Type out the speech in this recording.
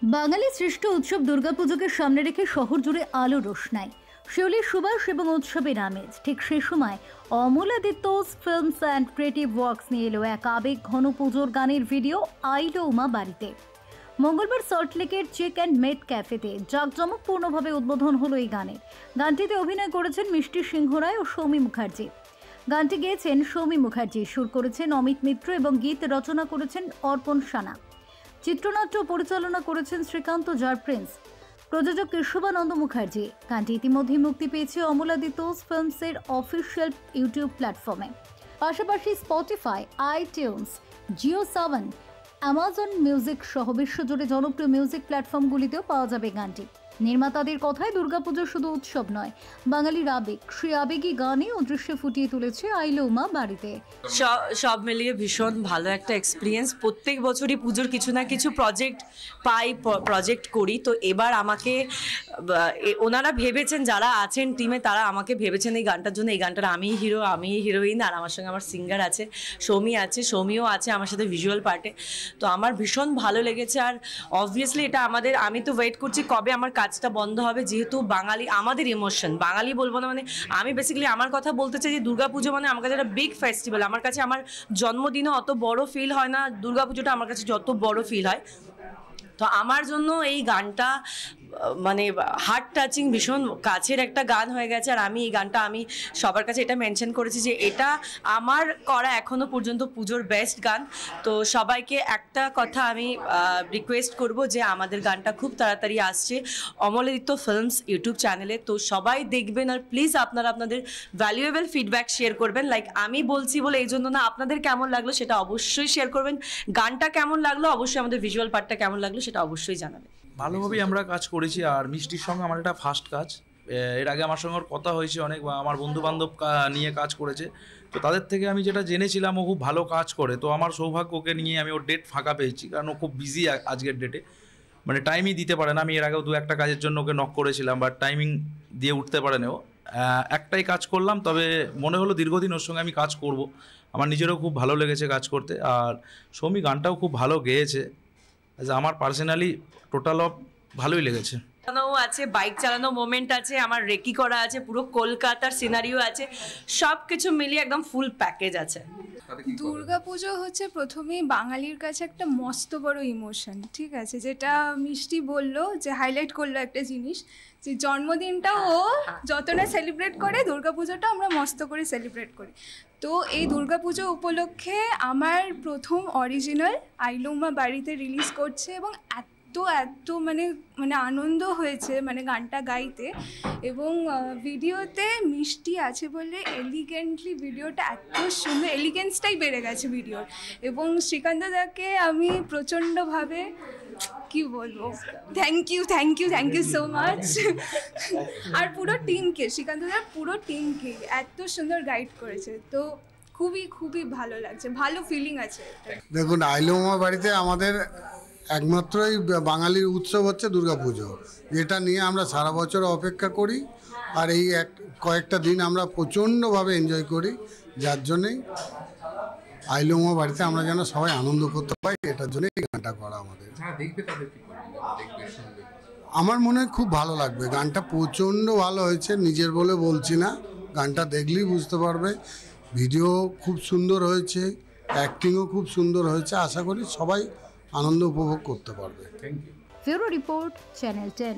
বাঙালি শ্রেষ্ঠ উৎসব দুর্গাপুজোকে সামনে রেখে শহর জুড়ে আলো রোশনাই, শিউলির সুবাস এবং উৎসবের আমেজ। ঠিক সেই সময় অমলাদিত্যস ফিল্মস অ্যান্ড ক্রিয়েটিভ ওয়ার্কস নিয়ে এলো এক আবেগ ঘন পুজোর গানের ভিডিও আইলো উমা বাড়িতে। মঙ্গলবার সল্টলেকের চেক অ্যান্ড মেট ক্যাফেতে জাঁকজমকপূর্ণভাবে উদ্বোধন হলো এই গানের। গানটিতে অভিনয় করেছেন মিষ্টি সিংহ রায় ও সৌমি মুখার্জি। গানটি গেয়েছেন সৌমি মুখার্জি, সুর করেছেন অমিত মিত্র এবং গীত রচনা করেছেন অর্পণ সানা। চিত্রনাট্য পরিচালনা করেছেন শ্রীকান্ত জার প্রিন্স, প্রযোজক কেশবানন্দ মুখার্জি। গানটি ইতিমধ্যে মুক্তি পেয়েছে অমলাদিত্যস ফিল্মসের অফিসিয়াল ইউটিউব প্ল্যাটফর্মে। পাশাপাশি Spotify, iTunes, Jio Saavn, Amazon music সহ বিশ্বজুড়ে জনপ্রিয় মিউজিক প্ল্যাটফর্মগুলিতেও পাওয়া যাবে গানটি। নির্মাতাদের কথায় দুর্গাপুজো শুধু উৎসব নয়, বাঙালির আবেগ। সেই আবেগী গানে ও দৃশ্যে ফুটিয়ে তুলেছে আইলো উমা বাড়িতে। সব মিলিয়ে ভীষণ ভালো একটা এক্সপিরিয়েন্স। প্রত্যেক বছরই পুজোর কিছু না কিছু প্রজেক্ট করি। তো এবার আমাকে ওনারা ভেবেছেন, যারা আছেন টিমে তারা আমাকে ভেবেছেন এই গানটার জন্য। এই গানটার আমি হিরো, আমি হিরোইন, আর আমার সঙ্গে আমার সিঙ্গার আছে, সৌমিও আছে আমার সাথে ভিজুয়াল পার্টে। তো আমার ভীষণ ভালো লেগেছে। আর অবভিয়াসলি এটা আমি তো ওয়েট করছি কবে আমার কাজটা বন্ধ হবে, যেহেতু বাঙালি আমাদের ইমোশন। বাঙালি বলবো না, মানে আমি বেসিক্যালি আমার কথা বলতে চাই যে দুর্গাপুজো মানে আমার কাছে একটা বিগ ফেস্টিভ্যাল। আমার কাছে আমার জন্মদিনও অত বড় ফিল হয় না, দুর্গাপুজোটা আমার কাছে যত বড় ফিল হয়। তো আমার জন্য এই গানটা মানে হার্ট টাচিং, ভীষণ কাছের একটা গান হয়ে গেছে। আর আমি এই গানটা সবার কাছে এটা মেনশন করেছি যে এটা আমার করা এখনো পর্যন্ত পুজোর বেস্ট গান। তো সবাইকে একটা কথা আমি রিকোয়েস্ট করব যে আমাদের গানটা খুব তাড়াতাড়ি আসছে অমলাদিত্য ফিল্মস ইউটিউব চ্যানেলে। তো সবাই দেখবেন, আর প্লিজ আপনারা আপনাদের ভ্যালুয়েবল ফিডব্যাক শেয়ার করবেন। লাইক আমি বলছি বলে এই জন্য না, আপনাদের কেমন লাগলো সেটা অবশ্যই শেয়ার করবেন। গানটা কেমন লাগলো অবশ্যই, আমাদের ভিজুয়াল পার্টটা কেমন লাগলো সেটা অবশ্যই জানাবেন। ভালোভাবেই আমরা কাজ করেছি। আর মিষ্টির সঙ্গে আমার এটা ফার্স্ট কাজ। এর আগে আমার সঙ্গে কথা হয়েছে অনেক, আমার বন্ধুবান্ধব নিয়ে কাজ করেছে। তো তাদের থেকে আমি যেটা জেনেছিলাম ও খুব ভালো কাজ করে। তো আমার সৌভাগ্য ওকে নিয়ে আমি ওর ডেট ফাঁকা পেয়েছি, কারণ ও খুব বিজি আজকের ডেটে, মানে টাইমই দিতে পারে না। আমি এর আগেও 2-1টা কাজের জন্য ওকে নক করেছিলাম, বাট টাইমিং দিয়ে উঠতে পারে না ও। একটাই কাজ করলাম, তবে মনে হলো দীর্ঘদিন ওর সঙ্গে আমি কাজ করব। আমার নিজেরও খুব ভালো লেগেছে কাজ করতে। আর সৌমি গানটাও খুব ভালো গেয়েছে। আমার পার্সোনালি টোটাল অফ ভালোই লেগেছে। আছে, বাইক চালানো মোমেন্ট আছে, আমার রেকি করা আছে, পুরো কলকাতার সিনারিও আছে, সব কিছু মিলিয়ে একদম ফুল প্যাকেজ আছে। দুর্গাপুজো হচ্ছে প্রথমেই বাঙালির কাছে একটা মস্ত বড় ইমোশন, ঠিক আছে? যেটা মিষ্টি বললো, যে হাইলাইট করলো একটা জিনিস, যে জন্মদিনটা ও যত না সেলিব্রেট করে, দুর্গাপুজোটা আমরা মস্ত করে সেলিব্রেট করি। তো এই দুর্গাপুজো উপলক্ষে আমার প্রথম অরিজিনাল আইলো উমা বাড়িতে রিলিজ করছে, এবং এত মানে আনন্দ হয়েছে মানে গানটা গাইতে। এবং ভিডিওতে মিষ্টি আছে বলে এলিগেন্টলি ভিডিওটা এত সুন্দর, এলিগেন্সটাই বেড়ে গেছে ভিডিওর। এবং শ্রীকান্ত দাকে আমি প্রচণ্ডভাবে কি বলবো, থ্যাংক ইউ সো মাচ। আর পুরো টিমকে, শ্রীকান্ত দার পুরো টিমকে এত সুন্দর গাইড করেছে। তো খুবই ভালো লাগছে, ভালো ফিলিং আছে। দেখুন, আইলো উমা বাড়িতে আমাদের একমাত্রই বাঙালির উৎসব হচ্ছে দুর্গাপুজো, যেটা নিয়ে আমরা সারা বছর অপেক্ষা করি। আর এই কয়েকটা দিন আমরা প্রচণ্ডভাবে এনজয় করি, যার জন্যেই আইলো উমা বাড়িতে আমরা যেন সবাই আনন্দ করতে পারি, এটার জন্য এই গানটা করা আমাদের। আমার মনে হয় খুব ভালো লাগবে। গানটা প্রচণ্ড ভালো হয়েছে, নিজের বলে বলছি না, গানটা দেখলেই বুঝতে পারবে। ভিডিও খুব সুন্দর হয়েছে, অ্যাক্টিংও খুব সুন্দর হয়েছে। আশা করি সবাই আনন্দ উপভোগ করতে পারবে। Bureau report, channel 10।